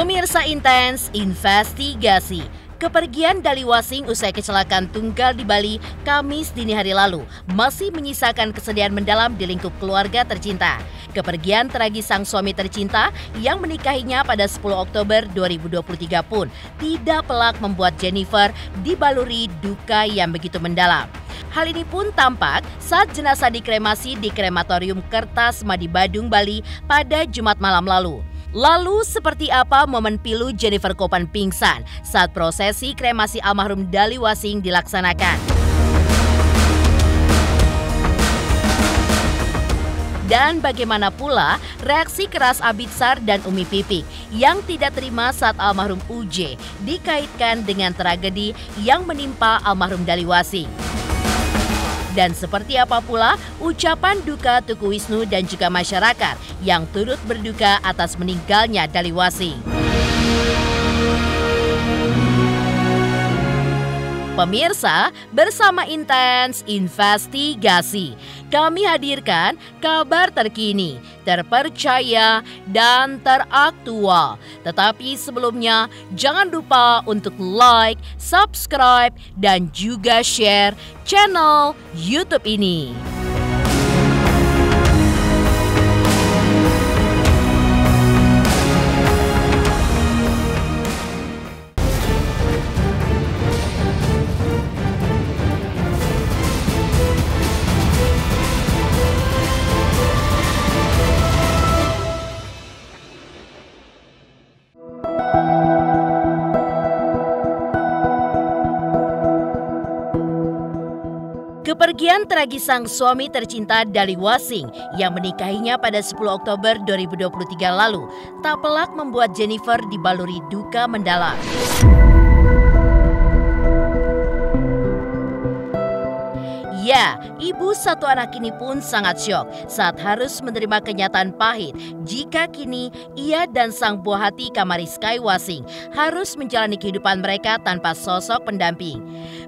Pemirsa Intens investigasi. Kepergian Dali Wasing usai kecelakaan tunggal di Bali Kamis dini hari lalu masih menyisakan kesedihan mendalam di lingkup keluarga tercinta. Kepergian tragis sang suami tercinta yang menikahinya pada 10 Oktober 2023 pun tidak pelak membuat Jennifer dibaluri duka yang begitu mendalam. Hal ini pun tampak saat jenazah dikremasi di Krematorium Kertasmadi Badung, Bali pada Jumat malam lalu. Lalu seperti apa momen pilu Jennifer Kopan pingsan saat prosesi kremasi almarhum Dali Wasing dilaksanakan? Dan bagaimana pula reaksi keras Abitsar dan Umi Pipik yang tidak terima saat almarhum UJ dikaitkan dengan tragedi yang menimpa almarhum Dali Wasing? Dan seperti apa pula ucapan duka Tuku Wisnu dan juga masyarakat yang turut berduka atas meninggalnya Dali Wasing. Pemirsa, bersama Intens Investigasi, kami hadirkan kabar terkini, terpercaya, dan teraktual. Tetapi sebelumnya, jangan lupa untuk like, subscribe, dan juga share channel YouTube ini. Kepergian tragis sang suami tercinta Dali Wasing yang menikahinya pada 10 Oktober 2023 lalu tak pelak membuat Jennifer dibaluri duka mendalam. Ya, ibu satu anak ini pun sangat syok saat harus menerima kenyataan pahit jika kini ia dan sang buah hati Kamaris Sky Wasing harus menjalani kehidupan mereka tanpa sosok pendamping.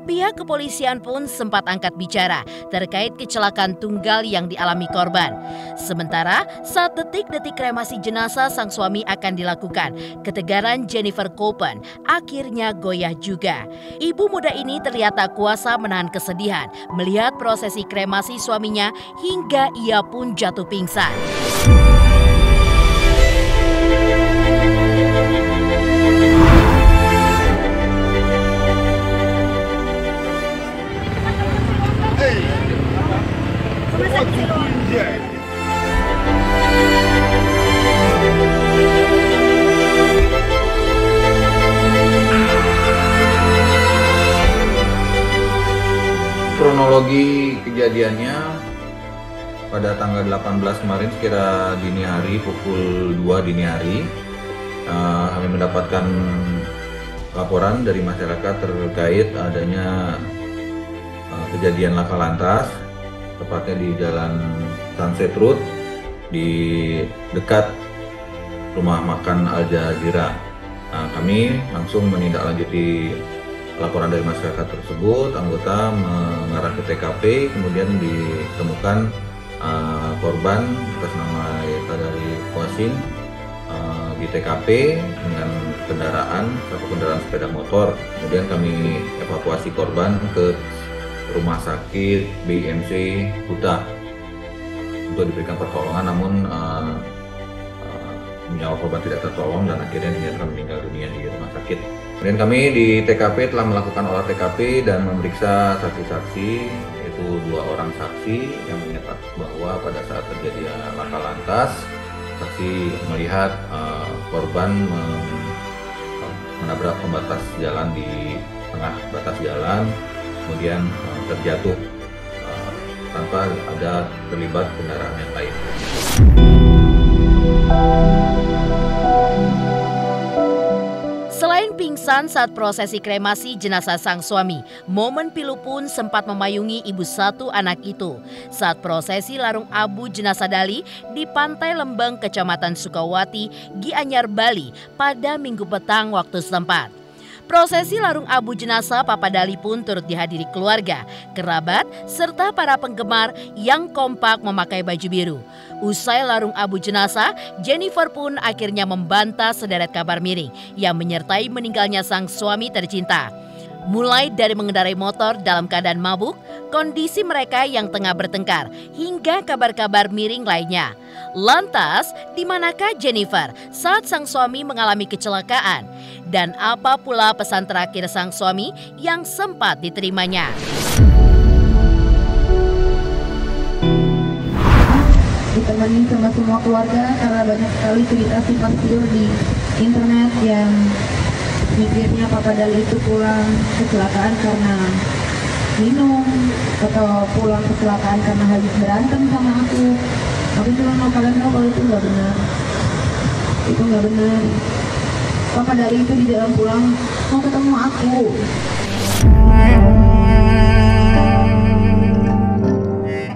Pihak kepolisian pun sempat angkat bicara terkait kecelakaan tunggal yang dialami korban. Sementara saat detik-detik kremasi jenazah sang suami akan dilakukan, ketegaran Jennifer Kopan akhirnya goyah juga. Ibu muda ini terlihat tak kuasa menahan kesedihan melihat prosesi kremasi suaminya hingga ia pun jatuh pingsan. Kronologi kejadiannya pada tanggal 18 kemarin sekira dini hari pukul 2 dini hari kami mendapatkan laporan dari masyarakat terkait adanya kejadian laka lantas tepatnya di Jalan Sunset Road di dekat rumah makan Al Jazeera. Kami langsung menindaklanjuti laporan dari masyarakat tersebut, anggota mengarah ke TKP, kemudian ditemukan korban atas nama Dali Wasing di TKP dengan satu kendaraan sepeda motor. Kemudian kami evakuasi korban ke rumah sakit BIMC Kuta untuk diberikan pertolongan, namun nyawa korban tidak tertolong dan akhirnya dinyatakan meninggal dunia di rumah sakit. Kemudian kami di TKP telah melakukan olah TKP dan memeriksa saksi-saksi, yaitu 2 orang saksi yang menyatakan bahwa pada saat terjadi laka lantas, saksi melihat korban menabrak pembatas jalan di tengah batas jalan, kemudian terjatuh tanpa ada terlibat kendaraan yang lain. Selain pingsan saat prosesi kremasi jenazah sang suami, momen pilu pun sempat memayungi ibu satu anak itu saat prosesi larung abu jenazah Dali di Pantai Lembang, Kecamatan Sukawati, Gianyar, Bali pada Minggu petang waktu setempat. Prosesi larung abu jenazah Papa Dali pun turut dihadiri keluarga, kerabat, serta para penggemar yang kompak memakai baju biru. Usai larung abu jenazah, Jennifer pun akhirnya membantah sederet kabar miring yang menyertai meninggalnya sang suami tercinta. Mulai dari mengendarai motor dalam keadaan mabuk, kondisi mereka yang tengah bertengkar, hingga kabar-kabar miring lainnya. Lantas, di manakah Jennifer saat sang suami mengalami kecelakaan? Dan apa pula pesan terakhir sang suami yang sempat diterimanya? Ditemani sama semua keluarga karena banyak sekali cerita simpang siur di internet yang mikirnya Papa Dali itu pulang kecelakaan karena minum atau pulang kecelakaan karena habis berantem sama aku. Aku cuma mau kalian tahu kalau itu nggak benar. Itu nggak benar. Papa Dali itu di dalam pulang mau ketemu aku.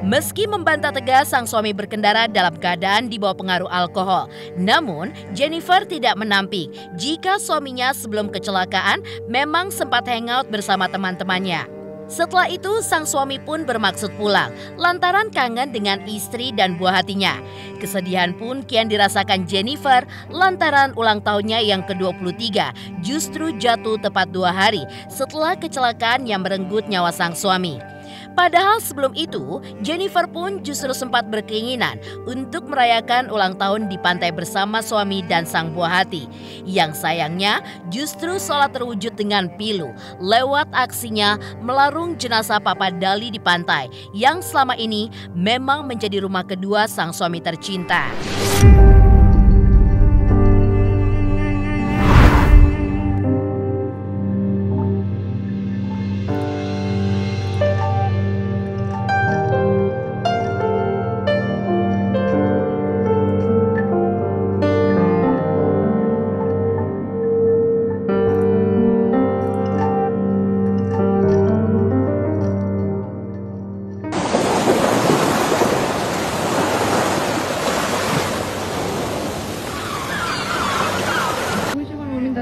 Meski membantah tegas sang suami berkendara dalam keadaan di bawah pengaruh alkohol, namun Jennifer tidak menampik jika suaminya sebelum kecelakaan memang sempat hangout bersama teman-temannya. Setelah itu sang suami pun bermaksud pulang lantaran kangen dengan istri dan buah hatinya. Kesedihan pun kian dirasakan Jennifer lantaran ulang tahunnya yang ke-23 justru jatuh tepat 2 hari setelah kecelakaan yang merenggut nyawa sang suami. Padahal sebelum itu, Jennifer pun justru sempat berkeinginan untuk merayakan ulang tahun di pantai bersama suami dan sang buah hati. Yang sayangnya justru seolah terwujud dengan pilu lewat aksinya melarung jenazah Papa Dali di pantai yang selama ini memang menjadi rumah kedua sang suami tercinta.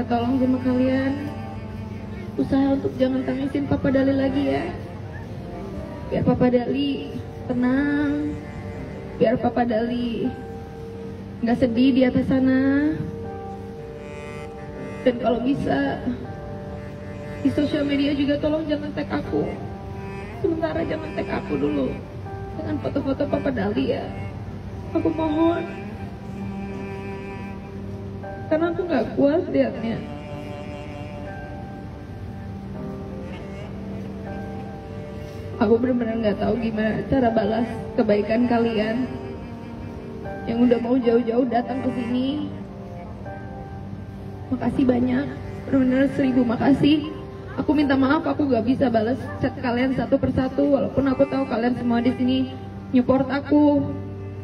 Tolong sama kalian usaha untuk jangan tangisin Papa Dali lagi ya, biar Papa Dali tenang, biar Papa Dali nggak sedih di atas sana. Dan kalau bisa di sosial media juga tolong jangan tag aku, sementara jangan tag aku dulu dengan foto-foto Papa Dali ya, aku mohon. Karena aku gak kuat liatnya. Aku benar-benar gak tahu gimana cara balas kebaikan kalian yang udah mau jauh-jauh datang ke sini. Makasih banyak, benar-benar 1000 makasih. Aku minta maaf, aku gak bisa balas chat kalian satu persatu, walaupun aku tahu kalian semua di sini nyupport aku.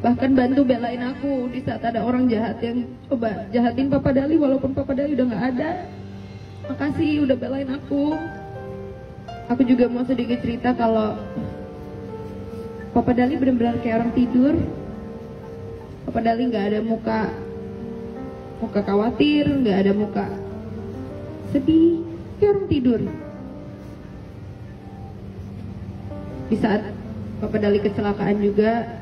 Bahkan bantu belain aku di saat ada orang jahat yang coba jahatin Papa Dali walaupun Papa Dali udah gak ada. Makasih udah belain aku. Aku juga mau sedikit cerita kalau Papa Dali benar-benar kayak orang tidur. Papa Dali gak ada muka khawatir, gak ada muka sedih, kayak orang tidur. Di saat Papa Dali kecelakaan juga,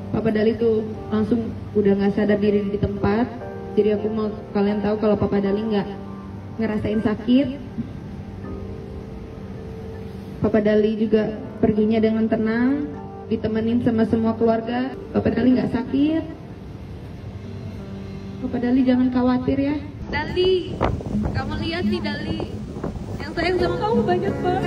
Papa Dali tuh langsung udah gak sadar diri di tempat. Jadi aku mau kalian tahu kalau Papa Dali gak ngerasain sakit. Papa Dali juga perginya dengan tenang, ditemenin sama semua keluarga. Papa Dali gak sakit. Papa Dali jangan khawatir ya. Dali, kamu lihat nih Dali, yang sayang sama kamu banyak banget.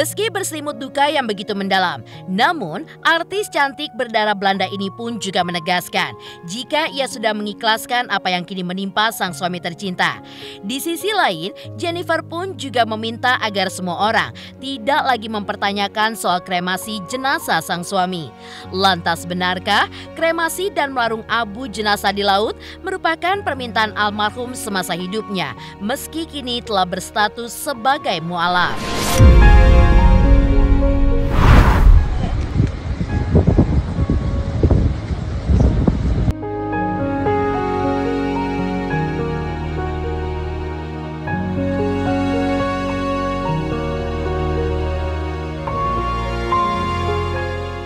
Meski berselimut duka yang begitu mendalam, namun artis cantik berdarah Belanda ini pun juga menegaskan jika ia sudah mengikhlaskan apa yang kini menimpa sang suami tercinta. Di sisi lain, Jennifer pun juga meminta agar semua orang tidak lagi mempertanyakan soal kremasi jenazah sang suami. Lantas benarkah kremasi dan melarung abu jenazah di laut merupakan permintaan almarhum semasa hidupnya meski kini telah berstatus sebagai mualaf?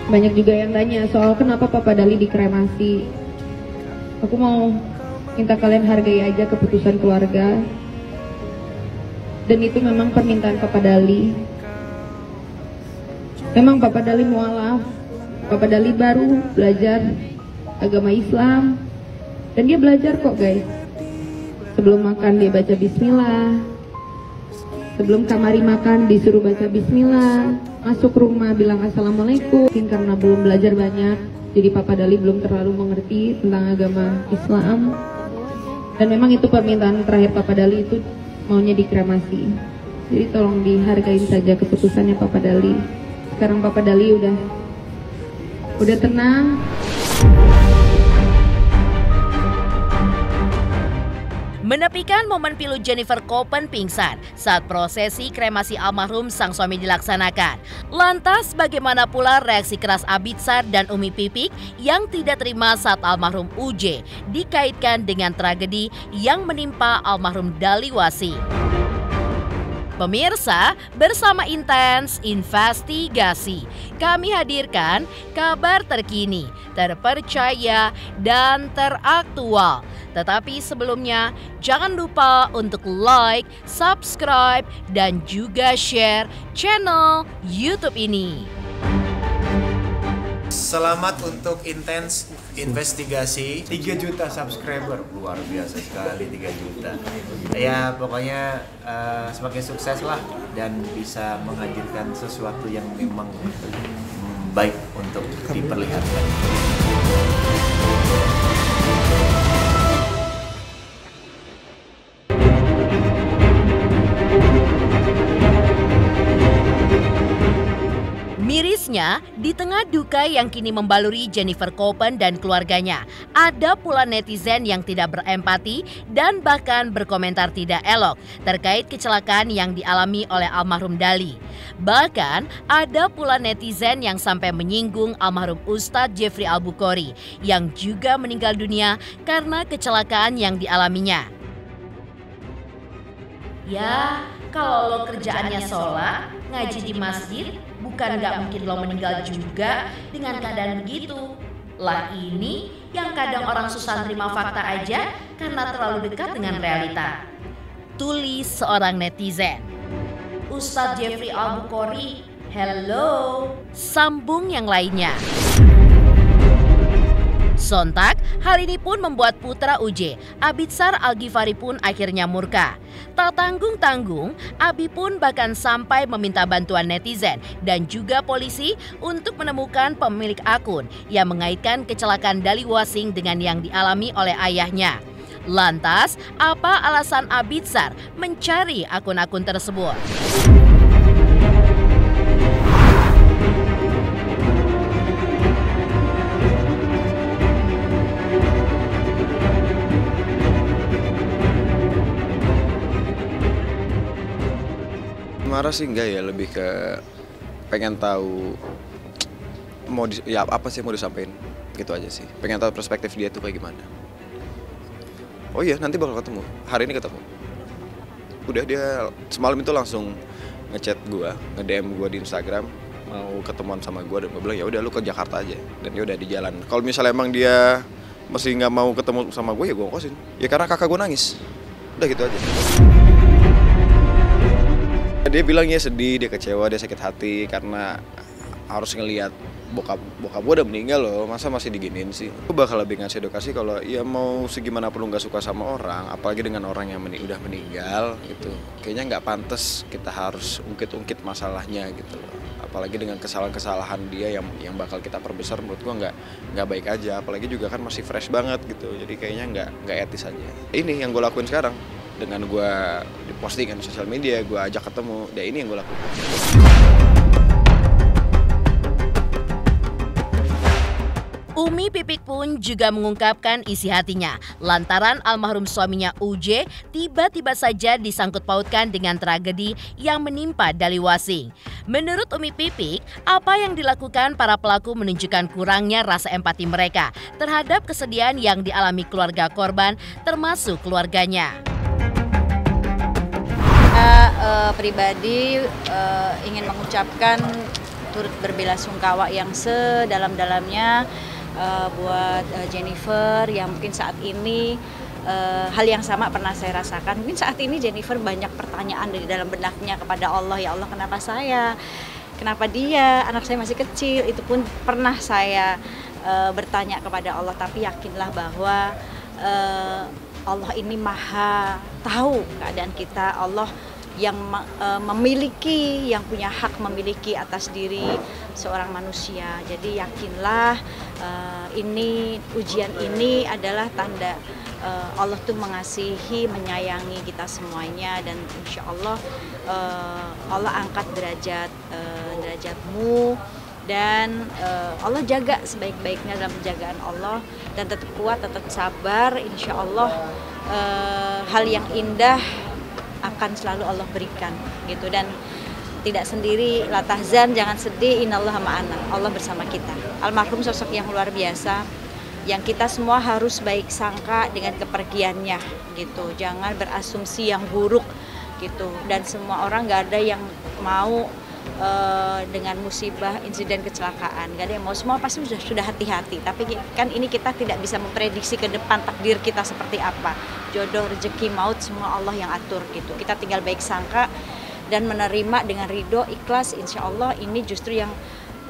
Banyak juga yang tanya soal kenapa Papa Dali dikremasi. Aku mau minta kalian hargai aja keputusan keluarga. Dan itu memang permintaan Papa Dali. Memang Papa Dali mualaf. Papa Dali baru belajar agama Islam. Dan dia belajar kok guys. Sebelum makan dia baca bismillah. Sebelum kamari makan disuruh baca bismillah. Masuk rumah bilang assalamualaikum. Mungkin karena belum belajar banyak, jadi Papa Dali belum terlalu mengerti tentang agama Islam. Dan memang itu permintaan terakhir Papa Dali, itu maunya dikremasi. Jadi tolong dihargain saja keputusannya Papa Dali. Sekarang Papa Dali udah tenang. Menepikan momen pilu Jennifer Koppen pingsan saat prosesi kremasi almarhum sang suami dilaksanakan. Lantas bagaimana pula reaksi keras Abitsar dan Umi Pipik yang tidak terima saat almarhum UJ dikaitkan dengan tragedi yang menimpa almarhum Dali Wasi? Pemirsa, bersama Intens Investigasi, kami hadirkan kabar terkini, terpercaya, dan teraktual. Tetapi sebelumnya, jangan lupa untuk like, subscribe, dan juga share channel YouTube ini. Selamat untuk Intens Investigasi. 3 juta subscriber, luar biasa sekali 3 juta. Ya pokoknya semakin sukses lah dan bisa menghadirkan sesuatu yang memang baik untuk diperlihatkan. Mirisnya, di tengah duka yang kini membaluri Jennifer Koppen dan keluarganya, ada pula netizen yang tidak berempati dan bahkan berkomentar tidak elok terkait kecelakaan yang dialami oleh almarhum Dali. Bahkan, ada pula netizen yang sampai menyinggung almarhum Ustadz Jeffrey Al-Bukhari yang juga meninggal dunia karena kecelakaan yang dialaminya. Ya, kalau lo kerjaannya sholat, ngaji di masjid, bukan nggak mungkin lo meninggal juga dengan keadaan begitu. Lah ini yang kadang orang susah terima fakta aja karena terlalu dekat dengan realita. Tulis seorang netizen. Ustadz Jeffrey Al-Bukhari, hello. Sambung yang lainnya. Sontak, hal ini pun membuat putra UJ, Abitsar Al-Ghifari pun akhirnya murka. Tak tanggung-tanggung, Abi pun bahkan sampai meminta bantuan netizen dan juga polisi untuk menemukan pemilik akun yang mengaitkan kecelakaan Dali Wasing dengan yang dialami oleh ayahnya. Lantas, apa alasan Abitsar mencari akun-akun tersebut? Marah sih enggak ya, lebih ke pengen tahu ya apa sih mau disampaikan gitu aja sih. Pengen tahu perspektif dia tuh kayak gimana. Oh iya, nanti bakal ketemu. Hari ini ketemu. Udah, dia semalam itu langsung ngechat gua, nge-DM gua di Instagram mau ketemuan sama gua, dan gua bilang ya udah lu ke Jakarta aja. Dan dia udah di jalan. Kalau misalnya emang dia masih nggak mau ketemu sama gua ya gua kosin. Ya karena kakak gua nangis. Udah gitu aja. Dia bilang ya sedih, dia kecewa, dia sakit hati karena harus ngelihat bokap gue udah meninggal loh, masa masih diginiin sih. Gue bakal lebih ngasih edukasi kalau ya mau segimana pun nggak suka sama orang, apalagi dengan orang yang udah meninggal gitu, kayaknya nggak pantas kita harus ungkit-ungkit masalahnya gitu loh. Apalagi dengan kesalahan-kesalahan dia yang bakal kita perbesar, menurut gue nggak baik aja. Apalagi juga kan masih fresh banget gitu, jadi kayaknya nggak etis aja. Ini yang gue lakuin sekarang, dengan gue diposting di sosial media, gue ajak ketemu, ya ini yang gue lakuin. Umi Pipik pun juga mengungkapkan isi hatinya lantaran almarhum suaminya UJ tiba-tiba saja disangkut pautkan dengan tragedi yang menimpa Daliwasing. Menurut Umi Pipik, apa yang dilakukan para pelaku menunjukkan kurangnya rasa empati mereka terhadap kesedihan yang dialami keluarga korban termasuk keluarganya. Pribadi ingin mengucapkan turut berbelasungkawa yang sedalam-dalamnya buat Jennifer yang mungkin saat ini hal yang sama pernah saya rasakan. Mungkin saat ini Jennifer banyak pertanyaan dari dalam benaknya kepada Allah, ya Allah kenapa saya, kenapa dia, anak saya masih kecil. Itu pun pernah saya bertanya kepada Allah, tapi yakinlah bahwa Allah ini maha tahu keadaan kita. Allah yang memiliki, yang punya hak memiliki atas diri seorang manusia. Jadi yakinlah ini ujian ini adalah tanda Allah tuh mengasihi, menyayangi kita semuanya, dan insya Allah Allah angkat derajatmu, dan Allah jaga sebaik-baiknya dalam penjagaan Allah, dan tetap kuat, tetap sabar. Insya Allah hal yang indah akan selalu Allah berikan gitu, dan tidak sendiri, la tahzan, jangan sedih, innallaha ma'ana, Allah bersama kita. Almarhum sosok yang luar biasa yang kita semua harus baik sangka dengan kepergiannya gitu, jangan berasumsi yang buruk gitu, dan semua orang nggak ada yang mau dengan musibah, insiden kecelakaan, gak ada yang mau, semua pasti sudah hati-hati. Tapi kan ini kita tidak bisa memprediksi ke depan takdir kita seperti apa, jodoh, rezeki, maut, semua Allah yang atur gitu. Kita tinggal baik sangka dan menerima dengan ridho, ikhlas. Insya Allah ini justru yang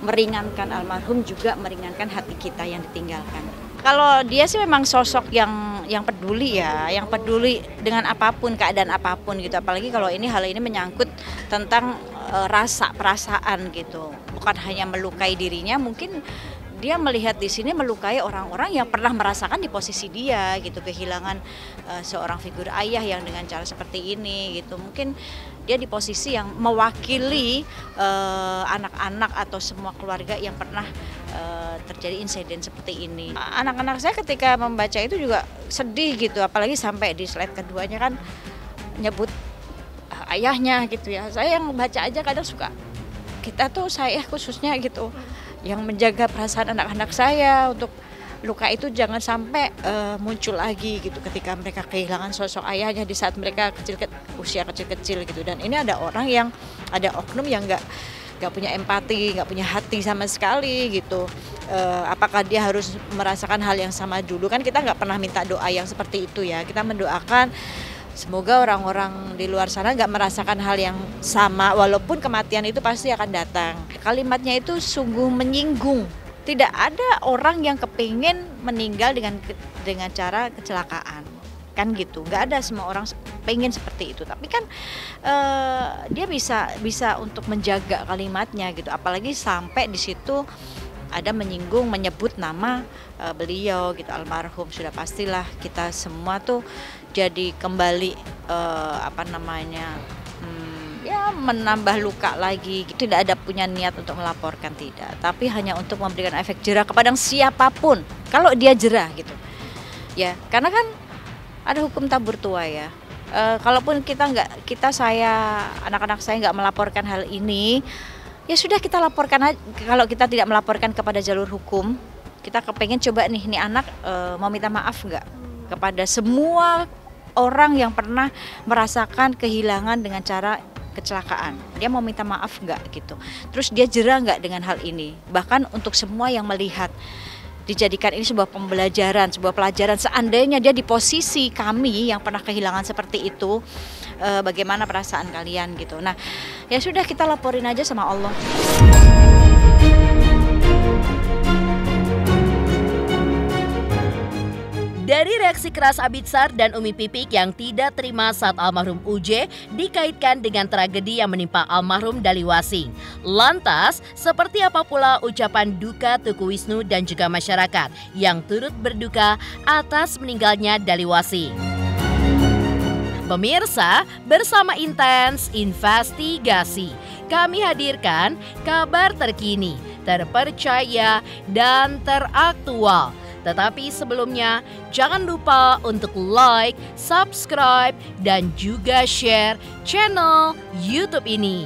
meringankan almarhum, juga meringankan hati kita yang ditinggalkan. Kalau dia sih memang sosok yang peduli ya, yang peduli dengan apapun, keadaan apapun gitu. Apalagi kalau hal ini menyangkut tentang rasa, perasaan gitu. Bukan hanya melukai dirinya, mungkin dia melihat di sini melukai orang-orang yang pernah merasakan di posisi dia gitu, kehilangan seorang figur ayah yang dengan cara seperti ini gitu. Mungkin dia di posisi yang mewakili anak-anak atau semua keluarga yang pernah terjadi insiden seperti ini. Anak-anak saya ketika membaca itu juga sedih gitu, apalagi sampai di slide keduanya kan nyebut ayahnya gitu ya. Saya yang baca aja kadang suka, kita tuh, saya khususnya gitu, yang menjaga perasaan anak-anak saya untuk luka itu jangan sampai muncul lagi gitu ketika mereka kehilangan sosok ayahnya di saat mereka usia kecil-kecil gitu. Dan ini ada oknum yang nggak punya empati, nggak punya hati sama sekali gitu. Apakah dia harus merasakan hal yang sama dulu? Kan kita nggak pernah minta doa yang seperti itu ya. Kita mendoakan semoga orang-orang di luar sana nggak merasakan hal yang sama, walaupun kematian itu pasti akan datang. Kalimatnya itu sungguh menyinggung. Tidak ada orang yang kepingin meninggal dengan cara kecelakaan, kan gitu. Nggak ada semua orang pengen seperti itu. Tapi kan dia bisa untuk menjaga kalimatnya gitu. Apalagi sampai di situ ada menyinggung, menyebut nama beliau gitu, almarhum. Sudah pastilah kita semua tuh jadi kembali ya menambah luka lagi. Tidak ada punya niat untuk melaporkan, tidak, tapi hanya untuk memberikan efek jerah kepada siapapun kalau dia jerah gitu ya, karena kan ada hukum tabur tua ya. Kalaupun saya anak-anak saya nggak melaporkan hal ini, ya sudah kita laporkan aja. Kalau kita tidak melaporkan kepada jalur hukum, kita kepengen coba nih anak mau minta maaf nggak kepada semua orang yang pernah merasakan kehilangan dengan cara kecelakaan. Dia mau minta maaf nggak gitu. Terus dia jerah nggak dengan hal ini. Bahkan untuk semua yang melihat, dijadikan ini sebuah pembelajaran, sebuah pelajaran. Seandainya dia di posisi kami yang pernah kehilangan seperti itu, bagaimana perasaan kalian gitu. Nah, ya sudah kita laporin aja sama Allah. Reaksi keras Abitsar dan Umi Pipik yang tidak terima saat almarhum UJ dikaitkan dengan tragedi yang menimpa almarhum Daliwasing. Lantas, seperti apa pula ucapan duka Tuku Wisnu dan juga masyarakat yang turut berduka atas meninggalnya Daliwasing? Pemirsa, bersama Intens Investigasi, kami hadirkan kabar terkini, terpercaya, dan teraktual. Tetapi sebelumnya, jangan lupa untuk like, subscribe, dan juga share channel YouTube ini.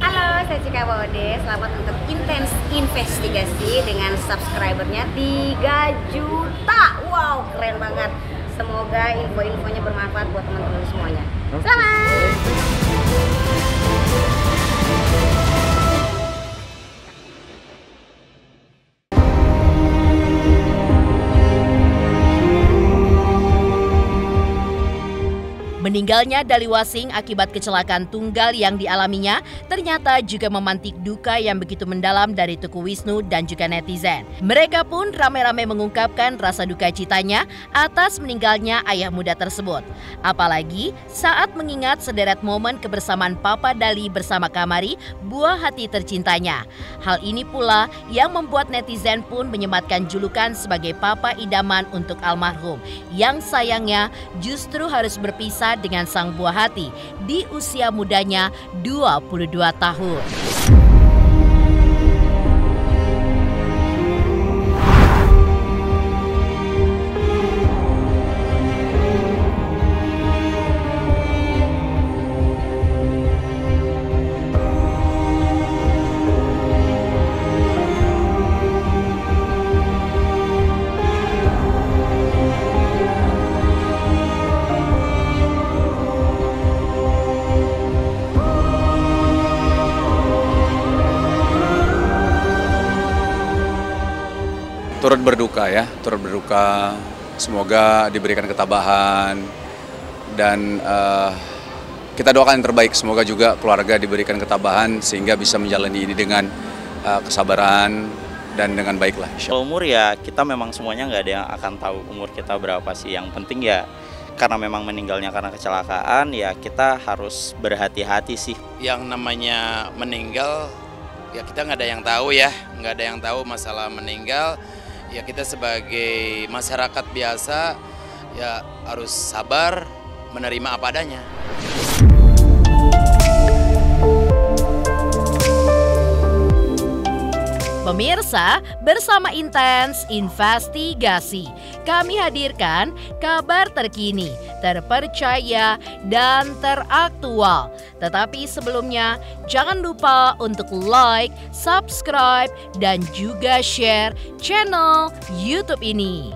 Halo, saya Cika Bode. Selamat untuk Intens Investigasi dengan subscribernya 3 juta. Wow, keren banget. Semoga info-infonya bermanfaat buat teman-teman semuanya. Selamat! Meninggalnya Daliwasing akibat kecelakaan tunggal yang dialaminya ternyata juga memantik duka yang begitu mendalam dari Tuku Wisnu dan juga netizen. Mereka pun ramai-ramai mengungkapkan rasa duka citanya atas meninggalnya ayah muda tersebut. Apalagi saat mengingat sederet momen kebersamaan Papa Dali bersama Kamari, buah hati tercintanya. Hal ini pula yang membuat netizen pun menyematkan julukan sebagai Papa idaman untuk almarhum, yang sayangnya justru harus berpisah dengan sang buah hati di usia mudanya 22 tahun. Turut berduka ya, turut berduka. Semoga diberikan ketabahan dan kita doakan yang terbaik. Semoga juga keluarga diberikan ketabahan sehingga bisa menjalani ini dengan kesabaran dan dengan baik lah. Kalau umur ya kita memang semuanya nggak ada yang akan tahu umur kita berapa sih. Yang penting ya karena memang meninggalnya karena kecelakaan ya kita harus berhati-hati sih. Yang namanya meninggal ya kita nggak ada yang tahu ya, nggak ada yang tahu masalah meninggal. Ya kita sebagai masyarakat biasa ya harus sabar menerima apa adanya. Pemirsa, bersama Intens Investigasi, kami hadirkan kabar terkini, terpercaya, dan teraktual. Tetapi sebelumnya, jangan lupa untuk like, subscribe, dan juga share channel YouTube ini.